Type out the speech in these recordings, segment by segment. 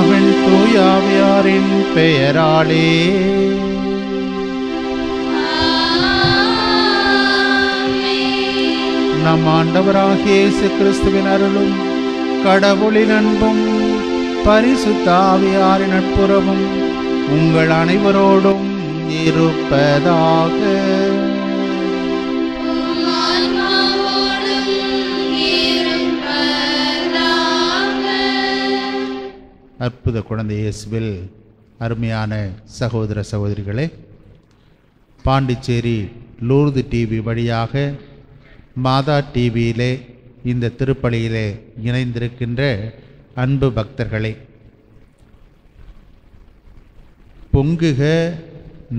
பிதாவின் தூயாவியாரின் பெயராலே. நம் ஆண்டவராகிய இயேசு கிறிஸ்துவின் அருளும் கடவுளின் அன்பும் பரிசுத்த ஆவியாரின் நட்புறவும் உங்கள் அனைவரோடும் இருப்பதாக. அற்புத குழந்தை இயேசுவில் அருமையான சகோதர சகோதரிகளே, பாண்டிச்சேரி லூர்து டிவி வழியாக மாதா டிவியிலே இந்த திருப்பலியிலே இணைந்திருக்கின்ற அன்பு பக்தர்களே, பொங்குக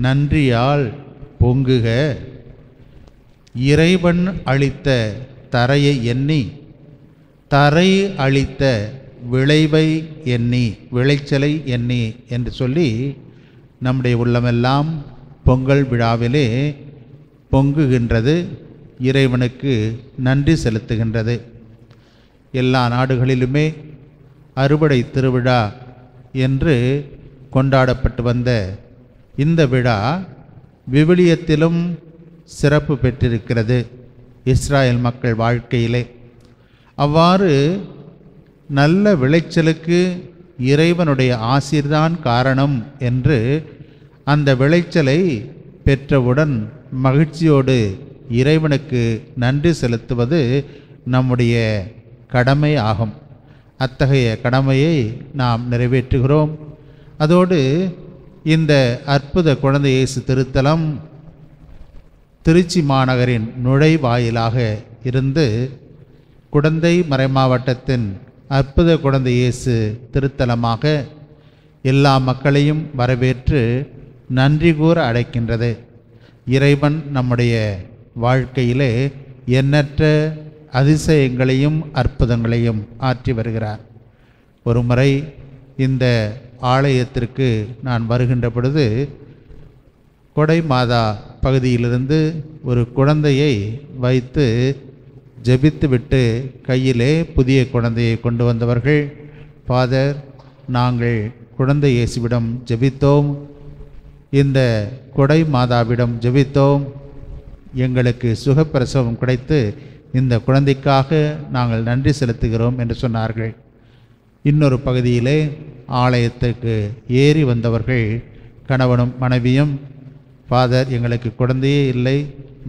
நன்றியால் பொங்குக, இறைவன் அளித்த தரையை எண்ணி தரை அளித்த விளைவை எண்ணி விளைச்சலை எண்ணி என்று சொல்லி நம்முடைய உள்ளமெல்லாம் பொங்கல் விழாவிலே பொங்குகின்றது, இறைவனுக்கு நன்றி செலுத்துகின்றது. எல்லா நாடுகளிலுமே அறுவடை திருவிழா என்று கொண்டாடப்பட்டு வந்த இந்த விழா விவிலியத்திலும் சிறப்பு பெற்றிருக்கிறது. இஸ்ராயல் மக்கள் வாழ்க்கையிலே அவ்வாறு நல்ல விளைச்சலுக்கு இறைவனுடைய ஆசீர்தான் காரணம் என்று அந்த விளைச்சலை பெற்றவுடன் மகிழ்ச்சியோடு இறைவனுக்கு நன்றி செலுத்துவது நம்முடைய கடமை ஆகும். அத்தகைய கடமையை நாம் நிறைவேற்றுகிறோம். அதோடு இந்த அற்புத குழந்தை இயேசு திருத்தலம் திருச்சி மாநகரின் நுழைவாயிலாக இருந்து குடந்தை மறைமாவட்டத்தின் அற்புத குழந்தை இயேசு திருத்தலமாக எல்லா மக்களையும் வரவேற்று நன்றி கூற அழைக்கின்றது. இறைவன் நம்முடைய வாழ்க்கையிலே எண்ணற்ற அதிசயங்களையும் அற்புதங்களையும் ஆற்றி வருகிறார். ஒரு முறை இந்த ஆலயத்திற்கு நான் வருகின்ற பொழுது கொடை மாதா பகுதியிலிருந்து ஒரு குழந்தையை வைத்து ஜெபித்துவிட்டு கையிலே புதிய குழந்தையை கொண்டு வந்தவர்கள், ஃபாதர், நாங்கள் குழந்தை இயேசுவிடம் ஜெபித்தோம், இந்த கொடை மாதாவிடம் ஜெபித்தோம், எங்களுக்கு சுகப்பிரசவம் கிடைத்து இந்த குழந்தைக்காக நாங்கள் நன்றி செலுத்துகிறோம் என்று சொன்னார்கள். இன்னொரு பகுதியிலே ஆலயத்துக்கு ஏறி வந்தவர்கள் கணவனும் மனைவியும், ஃபாதர், எங்களுக்கு குழந்தையே இல்லை,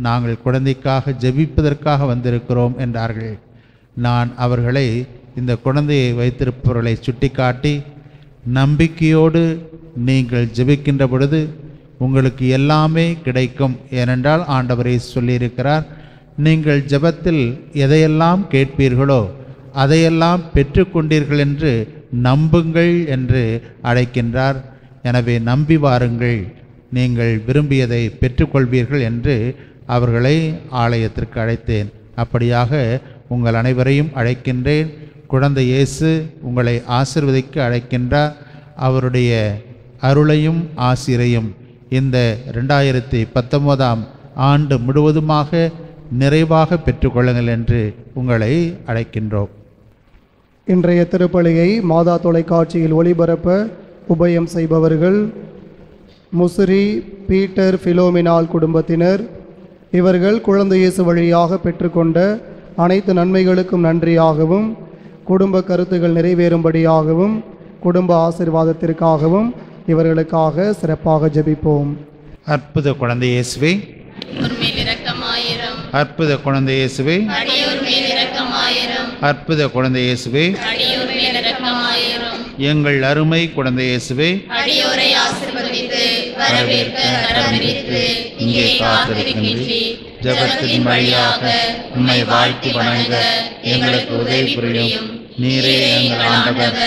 நாங்கள் குழந்தைக்காக ஜெபிப்பதற்காக வந்திருக்கிறோம் என்றார்கள். நான் அவர்களை இந்த குழந்தையை வைத்திருப்பவர்களை சுட்டிக்காட்டி, நம்பிக்கையோடு நீங்கள் ஜெபிக்கின்ற பொழுது உங்களுக்கு எல்லாமே கிடைக்கும், ஏனென்றால் ஆண்டவரே சொல்லியிருக்கிறார், நீங்கள் ஜெபத்தில் எதையெல்லாம் கேட்பீர்களோ அதையெல்லாம் பெற்றுக்கொண்டீர்கள் என்று நம்புங்கள் என்று அழைக்கின்றார். எனவே நம்பி வாருங்கள், நீங்கள் விரும்பியதை பெற்றுக்கொள்வீர்கள் என்று அவர்களை ஆலயத்திற்கு அழைத்தேன். அப்படியாக உங்கள் அனைவரையும் அழைக்கின்றேன். குழந்தை இயேசு உங்களை ஆசீர்வதிக்க அழைக்கின்றார். அவருடைய அருளையும் ஆசீரையும் இந்த 2019ஆம் ஆண்டு முழுவதுமாக நிறைவாக பெற்றுக்கொள்ளுங்கள் என்று உங்களை அழைக்கின்றோம். இன்றைய திருப்பலியை மாதா தொலைக்காட்சியில் ஒளிபரப்ப உபயம் செய்பவர்கள் முசிறி பீட்டர் பிலோமினால் குடும்பத்தினர். இவர்கள் குழந்தை இயேசு வழியாக பெற்றுக்கொண்ட அனைத்து நன்மைகளுக்கும் நன்றியாகவும், குடும்ப கருத்துகள் நிறைவேறும்படியாகவும், குடும்ப ஆசீர்வாதத்திற்காகவும் இவர்களுக்காக சிறப்பாக ஜெபிப்போம். அற்புத குழந்தை இயேசுவே, அற்புத குழந்தை இயேசுவே, அற்புத குழந்தை இயேசுவே, எங்கள் அருமை குழந்தை இயேசுவே, இங்கே காத்திருக்கின்றீர். ஜெபத்தின் வழியாக உம்மை வாழ்த்தி வணங்க எங்களுக்கு உதவி புரியும். நீரே எங்கள் ஆண்டவர்,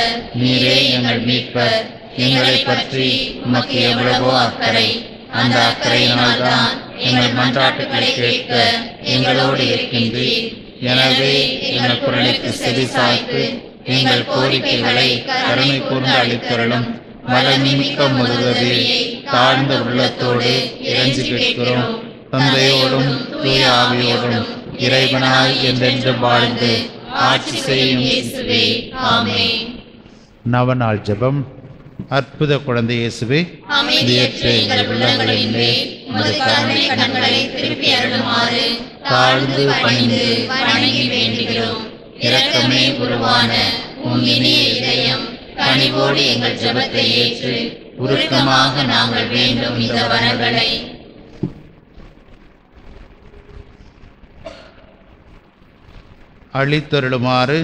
நீரே எங்கள் மீட்பர். எங்களை பற்றி உமக்கு எவ்வளவோ அக்கறை. அந்த அக்கறையினால்தான் எங்கள் மன்றாட்டுகளை கேட்க எங்களோடு இருக்கின்றீர். எனவே எங்கள் குரலுக்கு செவி சாய்த்து எங்கள் கோரிக்கைகளை கருணை கூர்ந்து அளித்தருளும். வளமிக்க முதல்வரே, தாழ்ந்த உள்ளத்தோடு இறைஞ்சி கேட்கிறோம். தந்தையோடும் தூய ஆவியோடும் இறைவனாய் என்றென்று வாழ்ந்து ஆட்சி செய்யும் இயேசுவே, ஆமென். நவநாள் ஜெபம். அற்புத குழந்தை இயேசுவே, அமைதியற்ற எங்கள் உள்ளங்களின் மேல் உமது கருணை கண்களை திருப்பி அருளுமாறு தாழ்ந்து பணிந்து வணங்கி வேண்டுகிறோம். இரக்கமே உருவான உம் இனிய இதயம் கனிவோடு எங்கள் ஜெபத்தை ஏற்று உருக்கமாக நாங்கள் வேண்டும் இந்த வரங்களை அளித்தருளுமாறு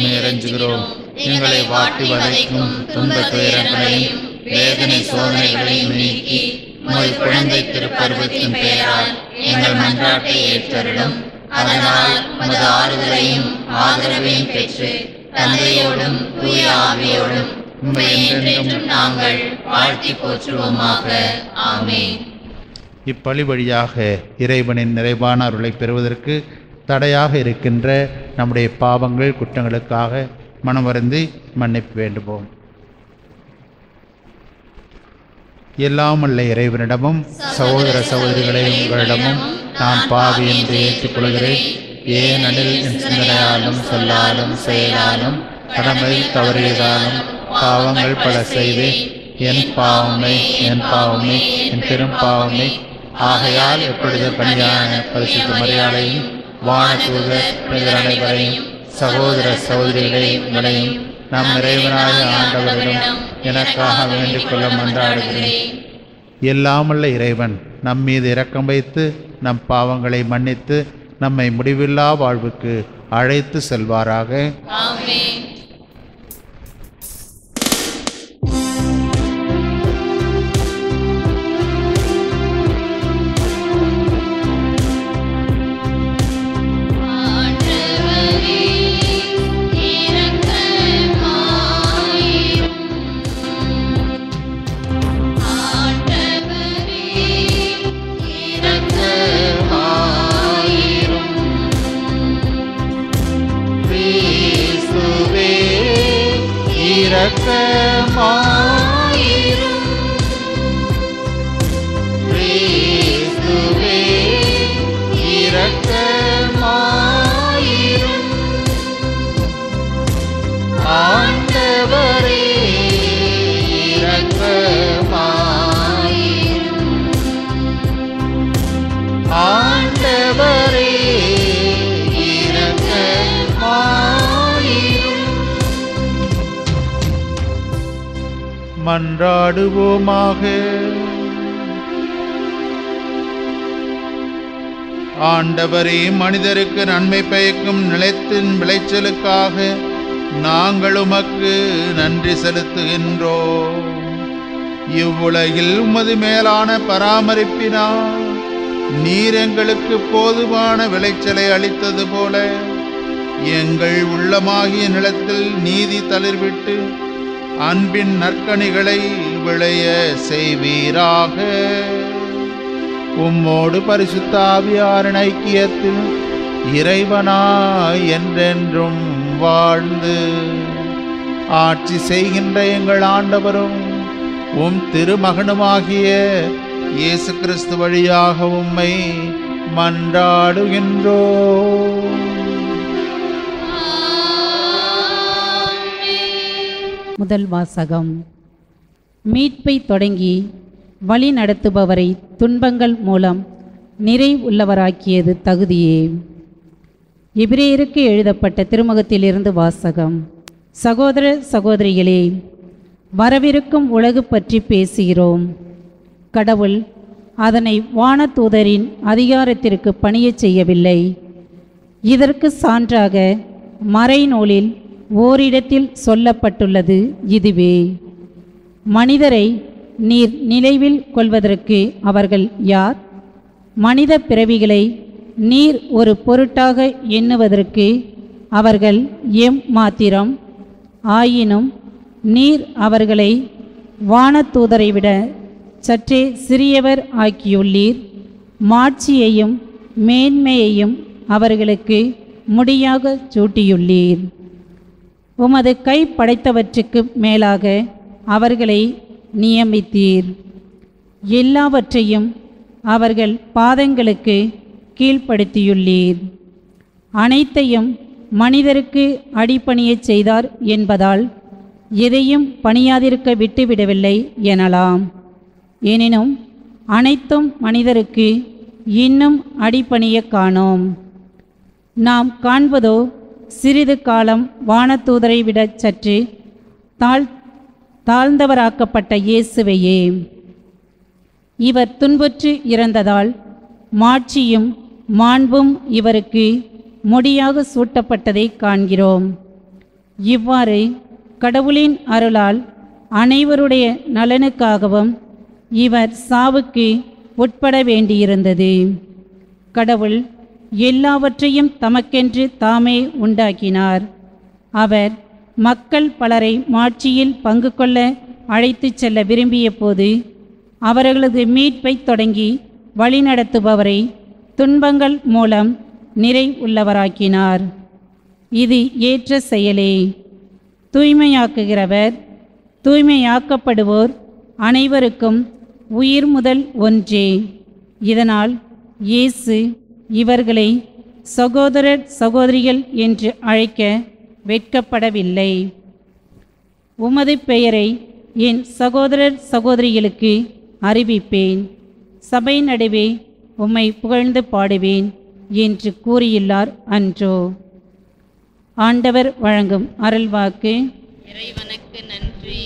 இறைஞ்சுகிறோம். எங்களை வாட்டி வதைக்கும் துன்ப துயரங்களையும் வேதனை சோதனைகளையும் நீக்கி உங்கள் குழந்தை திருப்பருவத்தின் பெயரால் எங்கள் மன்றாட்டை ஏற்றருளும். அதனால் உமது ஆறுதலையும் ஆதரவையும் பெற்று தந்தையோடும் தூய ஆவியோடும் உம்மை என்றென்றும் நாங்கள் வாழ்த்தி போற்றுவோமாக. ஆமென். இப்பழி வழியாக இறைவனின் நிறைவான அருளை பெறுவதற்கு தடையாக இருக்கின்ற நம்முடைய பாவங்கள் குற்றங்களுக்காக மனமருந்தி மன்னிப்பு வேண்டுவோம். எல்லாம் அல்ல இறைவனிடமும் சகோதர சகோதரிகளை உங்களிடமும் நான் பாவி என்று ஏற்றுக்கொள்கிறேன். ஏனெனில் என் சிந்தனையாலும் சொல்லாலும் செயலாலும் கடமை தவறியதாலும் பாவங்கள் பல செய்தேன். என் பாவமே என் பாவமே என் பெரும் பாவமே. ஆகையால் எப்பொழுது கன்னியான பரிசுத்த மரியாதையும் வானதூதர் புனிதர் அனைவரையும் சகோதர சகோதரிகளையும் நம் இறைவனாய ஆண்டவரிடம் எனக்காக வேண்டிக் கொள்ள மன்றாடுகிறேன். எல்லாமல்ல இறைவன் நம் மீது இரக்கம் வைத்து நம் பாவங்களை மன்னித்து நம்மை முடிவில்லா வாழ்வுக்கு அழைத்து செல்வாராக. ஆமென். மன்றாடுவோமாக. ஆண்டவரே, மனிதருக்கு நன்மை பயக்கும் நிலத்தின் விளைச்சலுக்காக நாங்கள் உமக்கு நன்றி செலுத்துகின்றோம். இவ்வுலகில் உமது மேலான பராமரிப்பினால் நீர் எங்களுக்கு போதுமான விளைச்சலை அளித்தது போல எங்கள் உள்ளமாகிய நிலத்தில் நீதி தளிர்விட்டு அன்பின் நற்கனிகளை விளைய செய்வீராக. உம்மோடு பரிசுத்த ஆவியாரின் ஐக்கியத்தில் இறைவனாய் என்றென்றும் வாழ்ந்து ஆட்சி செய்கின்ற எங்கள் ஆண்டவரும் உம் திருமகனுமாகிய இயேசு கிறிஸ்து வழியாக உம்மை மன்றாடுகின்றோம். முதல் வாசகம். மீட்பை தொடங்கி வழி நடத்துபவரை துன்பங்கள் மூலம் நிறைவுள்ளவராக்கியது தகுதியே. எபிரேயருக்கு எழுதப்பட்ட திருமுகத்திலிருந்து வாசகம். சகோதர சகோதரிகளே, வரவிருக்கும் உலகு பற்றி பேசுகிறோம். கடவுள் அதனை வானதூதரின் அதிகாரத்திற்கு பணியச் செய்யவில்லை. இதற்கு சான்றாக மறைநூலில் ஓரிடத்தில் சொல்லப்பட்டுள்ளது இதுவே: மனிதரை நீர் நினைவில் கொள்வதற்கு அவர்கள் யார்? மனித பிறவிகளை நீர் ஒரு பொருட்டாக எண்ணுவதற்கு அவர்கள் மாத்திரம். ஆயினும் நீர் அவர்களை வானதூதரை விட சற்றே சிறியவர் ஆக்கியுள்ளீர். மாட்சியையும் மேன்மையையும் அவர்களுக்கு முடியாக சூட்டியுள்ளீர். உமது கை படைத்தவற்றுக்கு மேலாக அவர்களை நியமித்தீர். எல்லாவற்றையும் அவர்கள் பாதங்களுக்கு கீழ்ப்படுத்தியுள்ளீர். அனைத்தையும் மனிதருக்கு அடிபணியச் செய்தார் என்பதால் எதையும் பணியாதிருக்க விட்டுவிடவில்லை எனலாம். எனினும் அனைத்தும் மனிதருக்கு இன்னும் அடிபணிய காணோம். நாம் காண்பதோ சிறிது காலம் வானதூதரை விட சற்று தாழ்ந்தவராக்கப்பட்ட இயேசுவையே. இவர் துன்புற்று இறந்ததால் மாட்சியும் மாண்பும் இவருக்கு முடியாக சூட்டப்பட்டதை காண்கிறோம். இவ்வாறு கடவுளின் அருளால் அனைவருடைய நலனுக்காகவும் இவர் சாவுக்கு உட்பட வேண்டியிருந்தது. கடவுள் எல்லாவற்றையும் தமக்கென்று தாமே உண்டாக்கினார். அவர் மக்கள் பலரை மாட்சியில் பங்கு கொள்ள அழைத்துச் செல்ல விரும்பிய போது அவர்களது மீட்பை தொடங்கி வழிநடத்துபவரை துன்பங்கள் மூலம் நிறை உள்ளவராக்கினார். இது ஏற்ற செயலே. தூய்மையாக்குகிறவர் தூய்மையாக்கப்படுவோர் அனைவருக்கும் உயிர் முதல் ஒன்றே. இதனால் இயேசு இவர்களை சகோதரர் சகோதரிகள் என்று அழைக்க வெட்கப்படவில்லை. உமது பெயரை என் சகோதரர் சகோதரிகளுக்கு அறிவிப்பேன், சபை நடுவே உம்மை புகழ்ந்து பாடுவேன் என்று கூறியுள்ளார் அன்றோ. ஆண்டவர் வழங்கும் அருள்வாக்கு. இறைவனுக்கு நன்றி.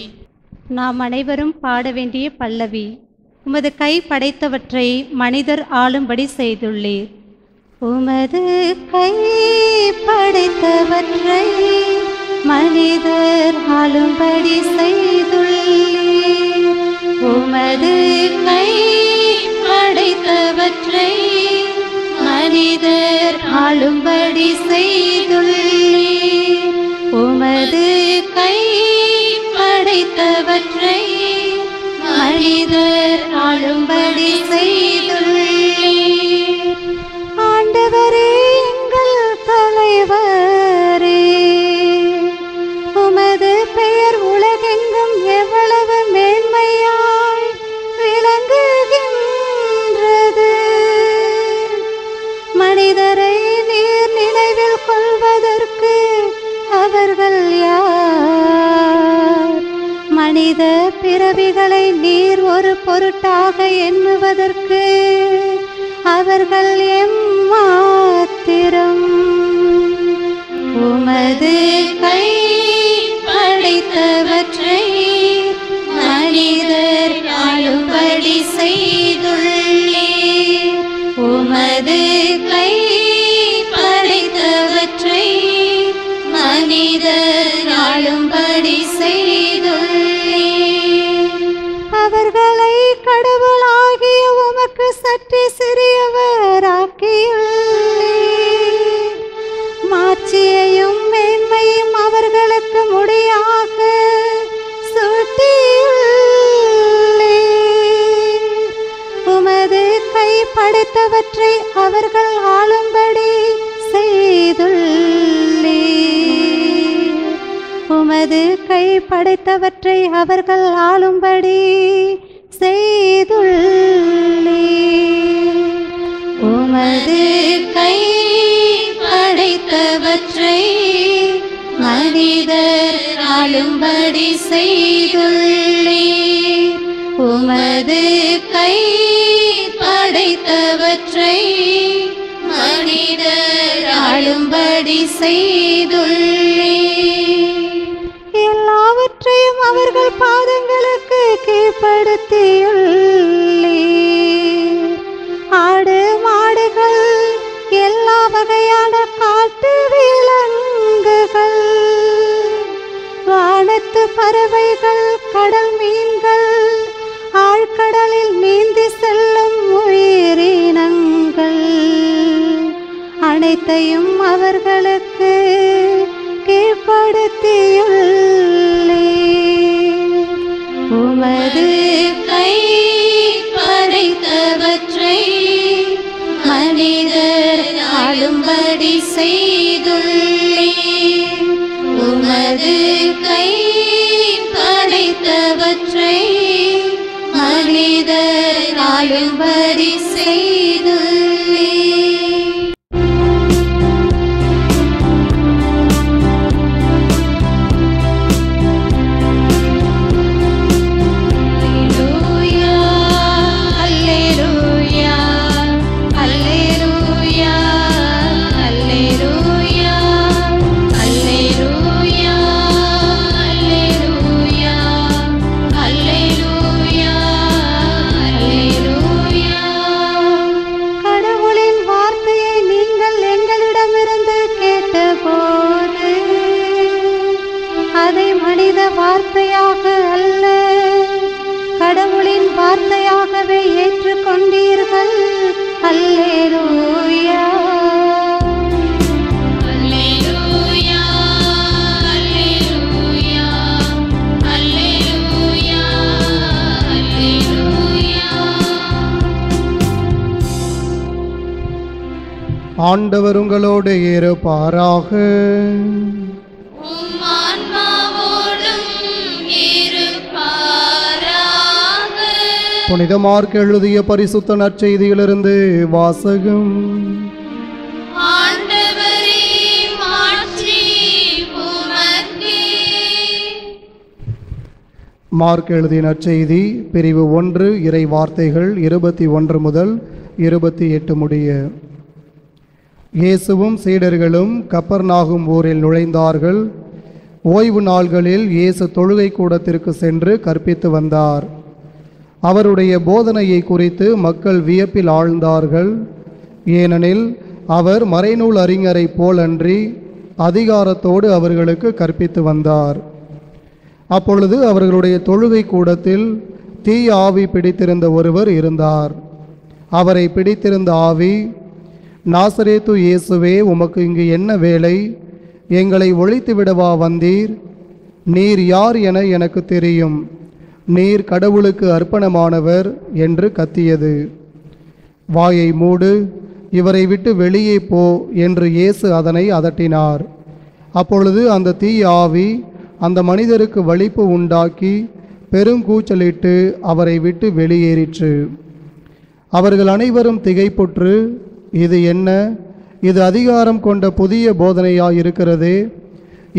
நாம் அனைவரும் பாட வேண்டிய பல்லவி. உமது கை படைத்தவற்றை மனிதர் ஆளும்படி செய்துள்ளீர். உமது கை படைத்தவற்றை மனிதர் ஆளும்படி செய்துள்ளீர். உமது கை படைத்தவற்றை மனிதர் ஆளும்படி செய்துள்ளீர். உமது கை படைத்தவற்றை மனிதர் ஆளும்படி செய்துள்ளீர். ஆண்டவரே எங்கள் தலைவரே, உமது பெயர் உலகெங்கும் எவ்வளவு மேன்மையாய் விளங்குகின்றது. மனிதரை நீர் நினைவில் கொள்வதற்கு அவர்கள் யார்? மனித பிறவிகளை நீர் ஒரு பொருட்டாக எண்ணுவதற்கு அவர்கள் எம்மாத்திரம். உமது கை படைத்தவற்றை மனிதர் ஆளும்படி செய்துள்ளீர். உமது கை படைத்தவற்றை மனிதர் ஆளும்படி செய்துள்ளீர். அவர்களை கடவுளாகிய உமக்கு சற்று சிறியவராக்கியுள்ளீர். மாட்சியையும் மேன்மையும் அவர்களுக்கு முடியாக சூட்டியுள்ளீர். உமது கை படைத்தவற்றை அவர்கள் ஆளும்படி செய்துள்ளீர். உமது கை படைத்தவற்றை அவர்கள் ஆளும்படி செய்துள்ளீர். உமது கை படைத்தவற்றை மனிதர் ஆளும்படி செய்துள்ளீர். உமது கை படைத்தவற்றை மனிதர் ஆளும்படி செய்துள்ளீர். எல்லாவற்றையும் அவர்கள் பாதங்களுக்கு கீழ்ப்படுத்தியுள்ளீர். ஆடு மாடுகள், எல்லா வகையான காட்டு விலங்குகள், வானத்து பறவைகள், கடல் மீன்கள், ஆழ்கடலில் நீந்தி செல்லும் உயிரினங்கள் அனைத்தையும் அவர்களுக்கு கீழ்ப்படுத்தியுள்ளீர். உமது கை படைத்தவற்றை மனிதர் ஆளும்படி செய்துள்ளீர். உமது கை படைத்தவற்றை மனிதர் ஆளும்படி செய்துள்ளீர். ஆண்டவர் உங்களோடு இருப்பாராக. உம் ஆன்மாவோடும் இருப்பாராக. புனித மார்க் எழுதிய பரிசுத்த நற்செய்தியிலிருந்து வாசகம். ஆண்டவரே, மாட்சி உமக்கே. மார்க் எழுதிய நற்செய்தி பிரிவு 1 இறை வார்த்தைகள் 21 முதல் 28 முடிய. இயேசுவும் சீடர்களும் கப்பர்நாகும் ஊரில் நுழைந்தார்கள். ஓய்வு நாள்களில் இயேசு தொழுகை கூடத்திற்கு சென்று கற்பித்து வந்தார். அவருடைய போதனையை குறித்து மக்கள் வியப்பில் ஆழ்ந்தார்கள். ஏனெனில் அவர் மறைநூல் அறிஞரைப் போலன்றி அதிகாரத்தோடு அவர்களுக்கு கற்பித்து வந்தார். அப்பொழுது அவர்களுடைய தொழுகை கூடத்தில் தீய ஆவி பிடித்திருந்த ஒருவர் இருந்தார். அவரை பிடித்திருந்த ஆவி, நாசரேத்து இயேசுவே, உமக்கு இங்கு என்ன வேலை? எங்களை ஒழித்துவிடவா வந்தீர்? நீர் யார் என எனக்கு தெரியும். நீர் கடவுளுக்கு அர்ப்பணமானவர் என்று கத்தியது. வாயை மூடு, இவரை விட்டு வெளியே போ என்று இயேசு அதனை அதட்டினார். அப்பொழுது அந்த தீய ஆவி அந்த மனிதருக்கு வலிப்பு உண்டாக்கி பெருங்கூச்சலிட்டு அவரை விட்டு வெளியேறிற்று. அவர்கள் அனைவரும் திகைப்புற்று, இது என்ன? இது அதிகாரம் கொண்ட புதிய போதனையாயிருக்கிறதே.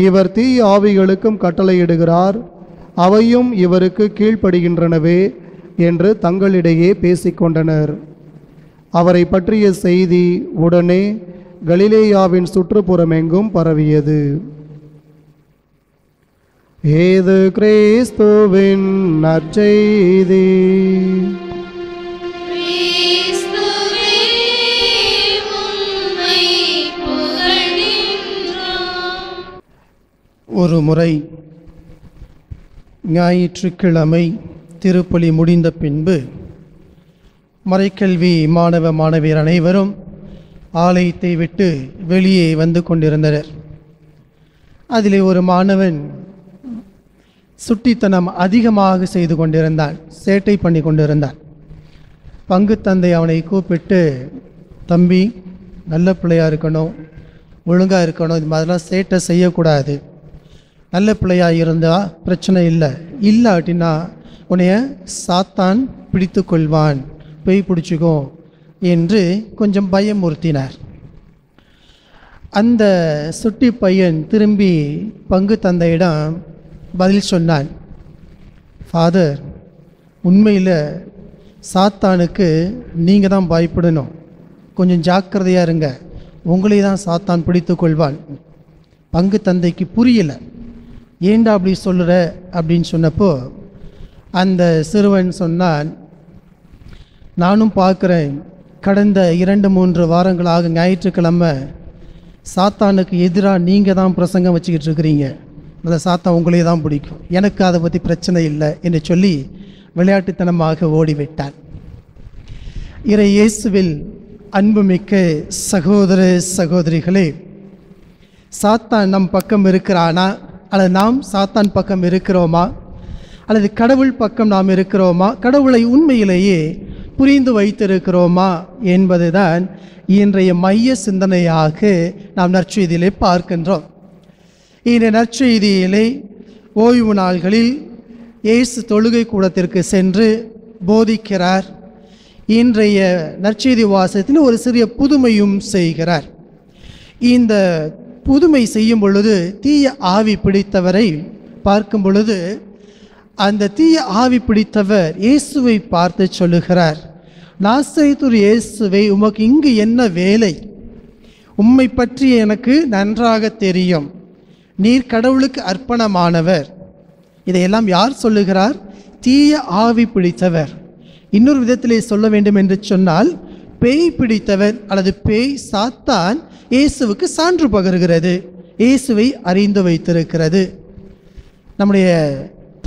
இவர் தீய ஆவிகளுக்கும் கட்டளையிடுகிறார், அவையும் இவருக்கு கீழ்ப்படுகின்றனவே என்று தங்களிடையே பேசிக்கொண்டனர். அவரை பற்றிய செய்தி உடனே கலிலேயாவின் சுற்றுப்புறமெங்கும் பரவியது. ஏது கிறிஸ்துவின் நற்செய்தி. கிறிஸ்துவே, உம்மை புகழ்கின்றோம். ஒரு முறை ஞாயிற்றுக்கிழமை திருப்பலி முடிந்த பின்பு மறைக்கல்வி மாணவ மாணவியர் அனைவரும் ஆலயத்தை விட்டு வெளியே வந்து கொண்டிருந்தனர். அதிலே ஒரு மாணவன் சுட்டித்தனம் அதிகமாக செய்து கொண்டிருந்தான், சேட்டை பண்ணி கொண்டிருந்தான். பங்கு தந்தை அவனை கூப்பிட்டு, தம்பி, நல்ல பிள்ளையாக இருக்கணும், ஒழுங்காக இருக்கணும், இது மாதிரிலாம் சேட்டை செய்யக்கூடாது. நல்ல பிள்ளையாக இருந்தால் பிரச்சனை இல்லை, இல்லாட்டினா உன்னைய சாத்தான் பிடித்து கொள்வான், போய் பிடிச்சிக்கோ என்று கொஞ்சம் பயமுறுத்தினார். அந்த சுட்டி பையன் திரும்பி பங்கு தந்தையிடம் பதில் சொன்னான், ஃபாதர், உண்மையில் சாத்தானுக்கு நீங்கள் தான் பயப்படணும், கொஞ்சம் ஜாக்கிரதையாக இருங்க, உங்களை தான் சாத்தான் பிடித்து கொள்வான். பங்கு தந்தைக்கு புரியல, ஏண்டா அப்படி சொல்கிற அப்படின்னு சொன்னப்போ அந்த சிறுவன் சொன்னான், நானும் பார்க்குறேன், கடந்த 2-3 வாரங்களாக ஞாயிற்றுக்கிழமை சாத்தானுக்கு எதிராக நீங்கள் தான் பிரசங்கம் வச்சுக்கிட்டு இருக்கிறீங்க, அந்த சாத்தான் உங்களே தான் பிடிக்கும், எனக்கு அதை பற்றி பிரச்சனை இல்லை என்று சொல்லி விளையாட்டுத்தனமாக ஓடிவிட்டான். இறை இயேசுவில் அன்புமிக்க சகோதர சகோதரிகளே, சாத்தான் நம் பக்கம் இருக்கிறானா அல்லது நாம் சாத்தான் பக்கம் இருக்கிறோமா அல்லது கடவுள் பக்கம் நாம் இருக்கிறோமா, கடவுளை உண்மையிலேயே புரிந்து வைத்திருக்கிறோமா என்பதுதான் இன்றைய மைய சிந்தனையாக நாம் நற்செய்தியிலே பார்க்கின்றோம். இந்த நற்செய்தியிலே ஓய்வு நாள்களில் இயேசு தொழுகை கூடத்திற்கு சென்று போதிக்கிறார். இன்றைய நற்செய்தி வாசகத்தில் ஒரு சிறிய புதுமையும் செய்கிறார். இந்த புதுமை செய்யும் பொழுது தீய ஆவி பிடித்தவரை பார்க்கும் பொழுது அந்த தீய ஆவி பிடித்தவர் இயேசுவை பார்த்து சொல்லுகிறார், நாசரேத்து இயேசுவே, உமக்கு இங்கு என்ன வேலை? உம்மை பற்றி எனக்கு நன்றாக தெரியும், நீர் கடவுளுக்கு அர்ப்பணமானவர். இதையெல்லாம் யார் சொல்லுகிறார்? தீய ஆவி பிடித்தவர். இன்னொரு விதத்திலே சொல்ல வேண்டும் என்று சொன்னால், பேய் பிடித்தவர் அல்லது பேய் சாத்தான் இயேசுவுக்கு சான்று பகர்கிறது, இயேசுவை அறிந்து வைத்திருக்கிறது. நம்முடைய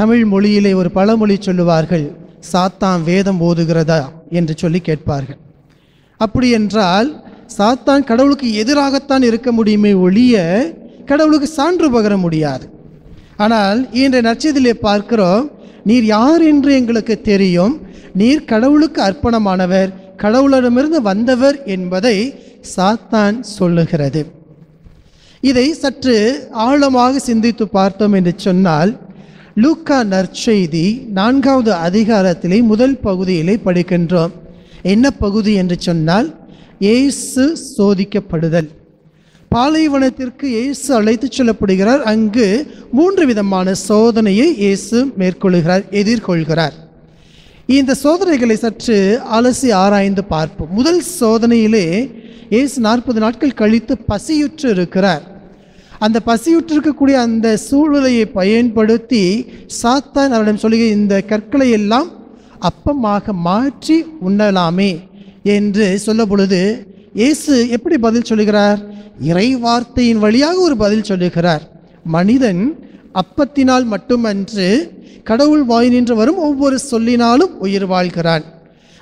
தமிழ் மொழியிலே ஒரு பழமொழி சொல்லுவார்கள், சாத்தான் வேதம் ஓதுகிறதா என்று சொல்லி கேட்பார்கள். அப்படி என்றால் சாத்தான் கடவுளுக்கு எதிராகத்தான் இருக்க முடியுமே ஒழிய கடவுளுக்கு சான்று பகர முடியாது. ஆனால் இன்றைய நற்செய்தியிலே பார்க்கிறோம், நீர் யார் என்று எங்களுக்கு தெரியும், நீர் கடவுளுக்கு அர்ப்பணமானவர், கடவுளிடமிருந்து வந்தவர் என்பதை சாத்தான் சொல்லுகிறது. இதை சற்று ஆழமாக சிந்தித்து பார்த்தோம் என்று சொன்னால், லூக்கா நற்செய்தி 4வது அதிகாரத்திலே முதல் பகுதியிலே படிக்கின்றோம். என்ன பகுதி என்று சொன்னால், இயேசு சோதிக்கப்படுதல். பாலைவனத்திற்கு இயேசு அழைத்து செல்லப்படுகிறார். அங்கு 3 விதமான சோதனையை இயேசு மேற்கொள்கிறார், எதிர்கொள்கிறார். இந்த சோதனைகளை சற்று அலசி ஆராய்ந்து பார்ப்போம். முதல் சோதனையிலே இயேசு 40 நாட்கள் கழித்து பசியுற்று இருக்கிறார். அந்த பசியுற்று இருக்கக்கூடிய அந்த சூழ்நிலையை பயன்படுத்தி சாத்தான் அவரிடம் சொல்லுகிற, இந்த கற்களை எல்லாம் அப்பமாக மாற்றி உண்ணலாமே என்று சொல்ல பொழுது இயேசு எப்படி பதில் சொல்லுகிறார்? இறை வார்த்தையின் வழியாக ஒரு பதில் சொல்லுகிறார். மனிதன் அப்பத்தினால் மட்டுமன்று கடவுள் வாய் நின்று வரும் ஒவ்வொரு சொல்லினாலும் உயிர் வாழ்கிறான்.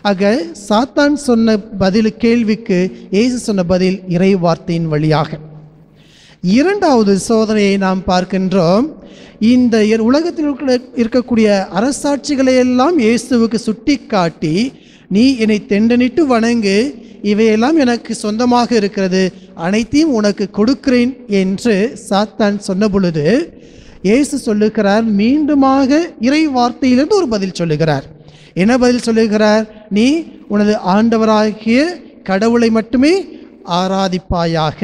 ஆக சாத்தான் சொன்ன பதில் கேள்விக்கு இயேசு சொன்ன பதில் இறை வார்த்தையின் வழியாக. 2வது சோதனையை நாம் பார்க்கின்றோம். இந்த உலகத்தில் இருக்கக்கூடிய அரசாட்சிகளை எல்லாம் இயேசுவுக்கு சுட்டி காட்டி, நீ என்னை தெண்டனிட்டு வணங்கு, இவையெல்லாம் எனக்கு சொந்தமாக இருக்கிறது, அனைத்தையும் உனக்கு கொடுக்கிறேன் என்று சாத்தான் சொன்ன பொழுது இயேசு சொல்லுகிறார், மீண்டுமாக இறை வார்த்தையிலிருந்து ஒரு பதில் சொல்லுகிறார். என்ன பதில் சொல்லுகிறார்? நீ உனது ஆண்டவராகிய கடவுளை மட்டுமே ஆராதிப்பாயாக,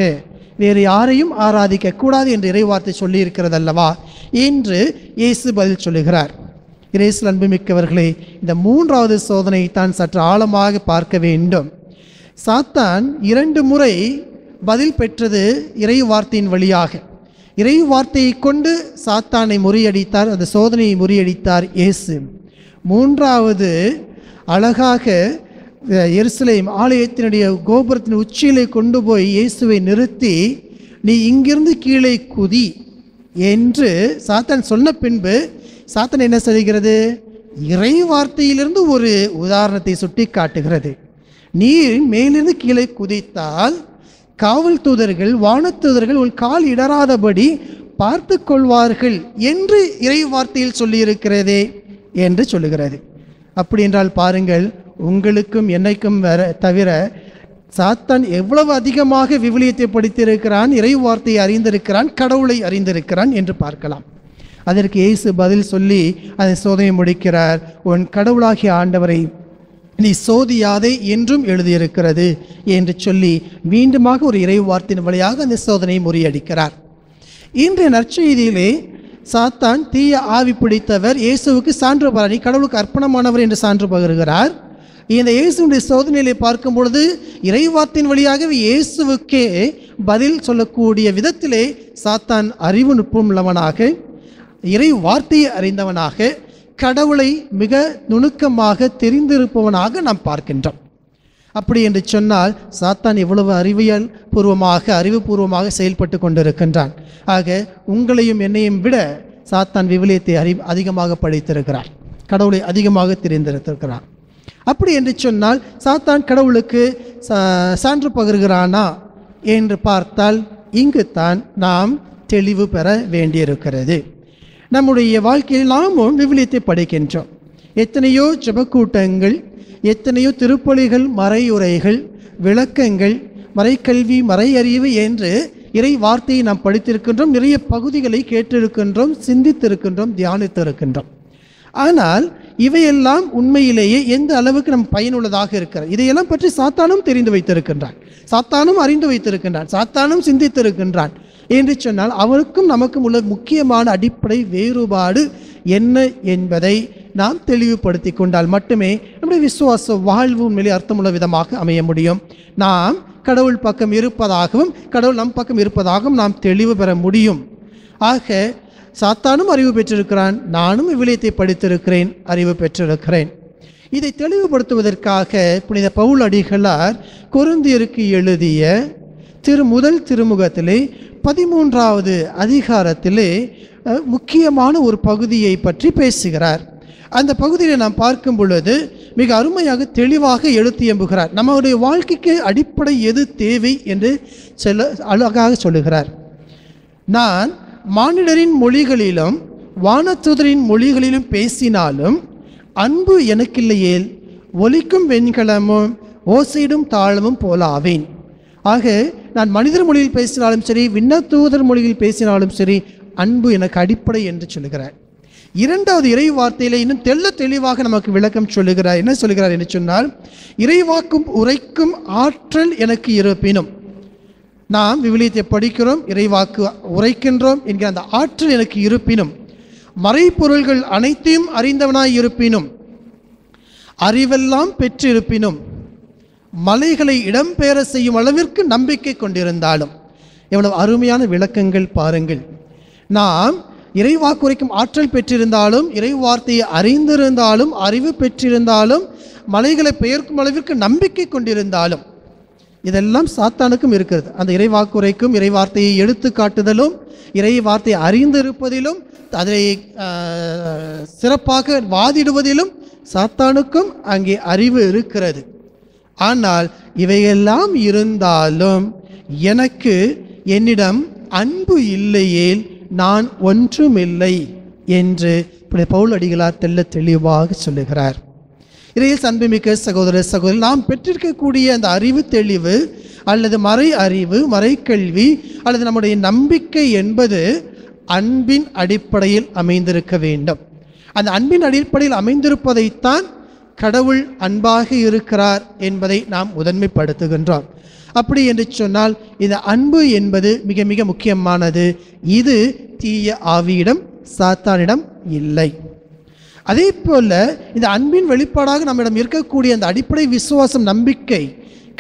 வேறு யாரையும் ஆராதிக்க கூடாது என்று இறைவார்த்தை சொல்லி இருக்கிறது அல்லவா என்று இயேசு பதில் சொல்லுகிறார். இயேசு அன்புமிக்கவர்களே, இந்த 3வது சோதனையை தான் சற்று ஆழமாக பார்க்க வேண்டும். சாத்தான் 2 முறை பதில் பெற்றது இறை வார்த்தையின் வழியாக. இறை வார்த்தையை கொண்டு சாத்தானை முறியடித்தார், அந்த சோதனையை முறியடித்தார் இயேசு. 3வது அழகாக எருசலேம் ஆலயத்தினுடைய கோபுரத்தின் உச்சியிலே கொண்டு போய் இயேசுவை நிறுத்தி, நீ இங்கிருந்து கீழே குதி என்று சாத்தான் சொன்ன பின்பு சாத்தான் என்ன செய்கிறது? இறை வார்த்தையிலிருந்து ஒரு உதாரணத்தை சுட்டி காட்டுகிறது. நீர் மேலிருந்து கீழே குதித்தால் காவல் தூதர்கள், வானத்தூதர்கள் உன் கால் இடராதபடி பார்த்து கொள்வார்கள் என்று இறை வார்த்தையில் சொல்லியிருக்கிறதே என்று சொல்லுகிறது. அப்படி என்றால் பாருங்கள், உங்களுக்கும் என்னைக்கும் தவிர சாத்தான் எவ்வளவு அதிகமாக விவிலியத்தை படித்திருக்கிறான், இறை வார்த்தையை அறிந்திருக்கிறான், கடவுளை அறிந்திருக்கிறான் என்று பார்க்கலாம். அதற்கு இயேசு பதில் சொல்லி அதை சோதனை முடிக்கிறார். உன் கடவுளாகிய ஆண்டவரை நீ சோதியாதே என்றும் எழுதியிருக்கிறது என்று சொல்லி மீண்டுமாக ஒரு இறை வார்த்தையின் வழியாக அந்த சோதனையை முறியடிக்கிறார். இன்றைய நற்செய்தியிலே சாத்தான் தீய ஆவி பிடித்தவர் இயேசுவுக்கு சான்று பகர, கடவுளுக்கு அர்ப்பணமானவர் என்று சான்று பகருகிறார். இந்த இயேசுடைய சோதனையிலே பார்க்கும் பொழுது இறைவார்த்தையின் வழியாகவே இயேசுவுக்கே பதில் சொல்லக்கூடிய விதத்திலே சாத்தான் அறிவு நுட்பம் உள்ளவனாக, இறை வார்த்தையை அறிந்தவனாக, கடவுளை மிக நுணுக்கமாக தெரிந்திருப்பவனாக நாம் பார்க்கின்றோம். அப்படி என்று சொன்னால் சாத்தான் எவ்வளவு அறிவுபூர்வமாக செயல்பட்டு கொண்டிருக்கின்றான். ஆக உங்களையும் என்னையும் விட சாத்தான் விவிலியத்தை அதிகமாக படித்திருக்கிறார், கடவுளை அதிகமாக தெரிந்திருக்கிறார். அப்படி என்று சொன்னால் சாத்தான் கடவுளுக்கு சான்று பகர்கிறானா என்று பார்த்தால் இங்கு தான் நாம் தெளிவு பெற வேண்டியிருக்கிறது. நம்முடைய வாழ்க்கையில் நாமும் விவிலியத்தை படிக்கின்றோம். எத்தனையோ ஜெபக்கூட்டங்கள், எத்தனையோ திருப்பலிகள், மறையுரைகள், விளக்கங்கள், மறைக்கல்வி, மறையறிவு என்று இறை வார்த்தையை நாம் படித்திருக்கின்றோம். நிறைய பகுதிகளை கேட்டிருக்கின்றோம், சிந்தித்திருக்கின்றோம், தியானித்திருக்கின்றோம். ஆனால் இவையெல்லாம் உண்மையிலேயே எந்த அளவுக்கு நம் பயனுள்ளதாக இருக்கிறது, இதையெல்லாம் பற்றி சாத்தானும் தெரிந்து வைத்திருக்கின்றான், சாத்தானும் அறிந்து வைத்திருக்கின்றான், சாத்தானும் சிந்தித்திருக்கின்றான் என்று சொன்னால் அவருக்கும் நமக்கும் உள்ள முக்கியமான அடிப்படை வேறுபாடு என்ன என்பதை நாம் தெளிவுபடுத்தி கொண்டால் மட்டுமே நம்முடைய விசுவாச வாழ்வு உண்மையிலே அர்த்தமுள்ள விதமாக அமைய முடியும். நாம் கடவுள் பக்கம் இருப்பதாகவும் கடவுள் நம் பக்கம் இருப்பதாகவும் நாம் தெளிவு பெற முடியும். ஆக சாத்தானும் அறிவு பெற்றிருக்கிறான், நானும் விவிலியத்தை படித்திருக்கிறேன், அறிவு பெற்றிருக்கிறேன். இதை தெளிவுபடுத்துவதற்காக புனித பவுல் அடிகளார் கொரிந்தியருக்கு எழுதிய முதல் திருமுகத்திலே 13வது அதிகாரத்திலே முக்கியமான ஒரு பகுதியை பற்றி பேசுகிறார். அந்த பகுதியை நாம் பார்க்கும் பொழுது மிக அருமையாக தெளிவாக எடுத்து எம்புகிறார். நம்முடைய வாழ்க்கைக்கு அடிப்படை எது தேவை என்று அழகாக சொல்லுகிறார். நான் மானிடரின் மொழிகளிலும் வானதூதரின் மொழிகளிலும் பேசினாலும் அன்பு எனக்கில்லையேல் ஒலிக்கும் வெண்கலமும் ஓசையிடும் தாளமும் போலாவேன். ஆக நான் மனிதர் மொழியில் பேசினாலும் சரி, விண்ணத்தூதர் மொழியில் பேசினாலும் சரி, அன்பு எனக்கு அடிப்படை என்று சொல்லுகிறார். இரண்டாவது இறை வார்த்தையிலே இன்னும் தெளிவாக நமக்கு விளக்கம் சொல்லுகிறார். என்ன சொல்லுகிறார் என்று சொன்னால், இறைவாக்கும் உரைக்கும் ஆற்றல் எனக்கு இருப்பினும், நாம் விவிலியத்தை படிக்கிறோம், இறைவாக்கு உரைக்கின்றோம் என்கிற அந்த ஆற்றல் எனக்கு இருப்பினும், மறைப்பொருள்கள் அனைத்தையும் அறிந்தவனாய் இருப்பினும், அறிவெல்லாம் பெற்றிருப்பினும், மலைகளை இடம்பெயர செய்யும் அளவிற்கு நம்பிக்கை கொண்டிருந்தாலும். எவ்வளவு அருமையான விளக்கங்கள் பாருங்கள். நாம் இறைவாக்கு உரைக்கும் ஆற்றல் பெற்றிருந்தாலும், இறை வார்த்தையை அறிந்திருந்தாலும், அறிவு பெற்றிருந்தாலும், மலைகளை பெயர்க்கும் அளவிற்கு நம்பிக்கை கொண்டிருந்தாலும், இதெல்லாம் சாத்தானுக்கும் இருக்கிறது. அந்த இறைவாக்கு உரைக்கும் இறை வார்த்தையை எடுத்து காட்டுதலும், இறை வார்த்தையை அறிந்திருப்பதிலும், அதை சிறப்பாக வாதிடுவதிலும் சாத்தானுக்கும் அங்கே அறிவு இருக்கிறது. ஆனால் இவையெல்லாம் இருந்தாலும் எனக்கு என்னிடம் அன்பு இல்லையேல் நான் ஒன்றுமில்லை என்று பவுல் அடிகளார் தெளிவாக சொல்லுகிறார். இறையில் அன்புமிக்க சகோதர சகோதரி, நாம் பெற்றிருக்கக்கூடிய அந்த அறிவு தெளிவு அல்லது மறை அறிவு, மறைக்கல்வி அல்லது நம்முடைய நம்பிக்கை என்பது அன்பின் அடிப்படையில் அமைந்திருக்க வேண்டும். அந்த அன்பின் அடிப்படையில் அமைந்திருப்பதைத்தான் கடவுள் அன்பாக இருக்கிறார் என்பதை நாம் முதன்மைப்படுத்துகின்றோம். அப்படி என்று சொன்னால் இந்த அன்பு என்பது மிக மிக முக்கியமானது. இது தீய ஆவியிடம், சாத்தானிடம் இல்லை. அதே போல இந்த அன்பின் வெளிப்பாடாக நம்மிடம் இருக்கக்கூடிய அந்த அடிப்படை விசுவாசம், நம்பிக்கை,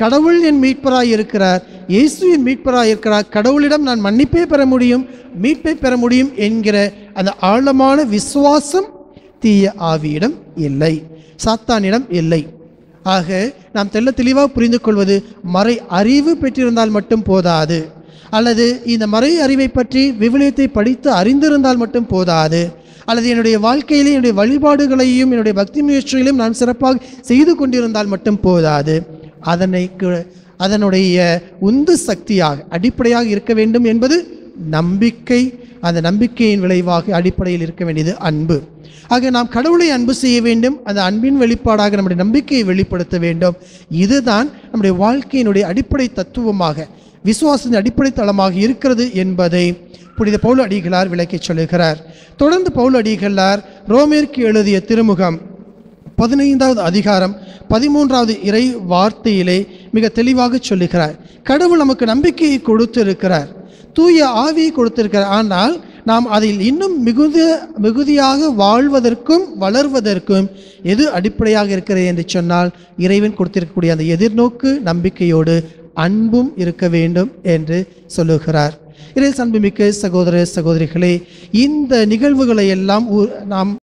கடவுள் என் மீட்பராய் இருக்கிறார், இயேசு என் மீட்பராய் இருக்கிறார், கடவுளிடம் நான் மன்னிப்பை பெற முடியும், மீட்பை பெற முடியும் என்கிற அந்த ஆழமான விசுவாசம் தீய ஆவியிடம் இல்லை, சாத்தானிடம் இல்லை. ஆக நாம் தெளிவாக புரிந்து கொள்வது, மறை அறிவு பெற்றிருந்தால் மட்டும் போதாது, அல்லது இந்த மறை அறிவை பற்றி விவிலியத்தை படித்து அறிந்திருந்தால் மட்டும் போதாது, அல்லது என்னுடைய வாழ்க்கையிலே என்னுடைய வழிபாடுகளையும் என்னுடைய பக்தி முயற்சிகளையும் நான் சிறப்பாக செய்து கொண்டிருந்தால் மட்டும் போதாது. அதனுடைய உந்து சக்தியாக அடிப்படையாக இருக்க வேண்டும் என்பது நம்பிக்கை. அந்த நம்பிக்கையின் விளைவாக அடிப்படையில் இருக்க வேண்டியது அன்பு. ஆக நாம் கடவுளை அன்பு செய்ய வேண்டும், அந்த அன்பின் வெளிப்பாடாக நம்முடைய நம்பிக்கையை வெளிப்படுத்த வேண்டும். இதுதான் நம்முடைய வாழ்க்கையினுடைய அடிப்படை தத்துவமாக, விசுவாசத்தின் அடிப்படை தளமாக இருக்கிறது என்பதை புனித பவுல் அடிகளார் விளக்கி சொல்லுகிறார். தொடர்ந்து பவுல் அடிகளார் ரோமேற்கு எழுதிய திருமுகம் 15வது அதிகாரம் 13வது இறை வார்த்தையிலே மிக தெளிவாக சொல்லுகிறார். கடவுள் நமக்கு நம்பிக்கையை கொடுத்திருக்கிறார், தூய ஆவியை கொடுத்திருக்கிறார். ஆனால் நாம் அதில் இன்னும் மிகுதியாக வாழ்வதற்கும் வளர்வதற்கும் எது அடிப்படையாக இருக்கிறது என்று சொன்னால், இறைவன் கொடுத்திருக்கக்கூடிய அந்த எதிர்நோக்கு நம்பிக்கையோடு அன்பும் இருக்க வேண்டும் என்று சொல்லுகிறார். இறை அன்புமிக்க சகோதர சகோதரிகளே, இந்த நிகழ்வுகளை எல்லாம் நாம்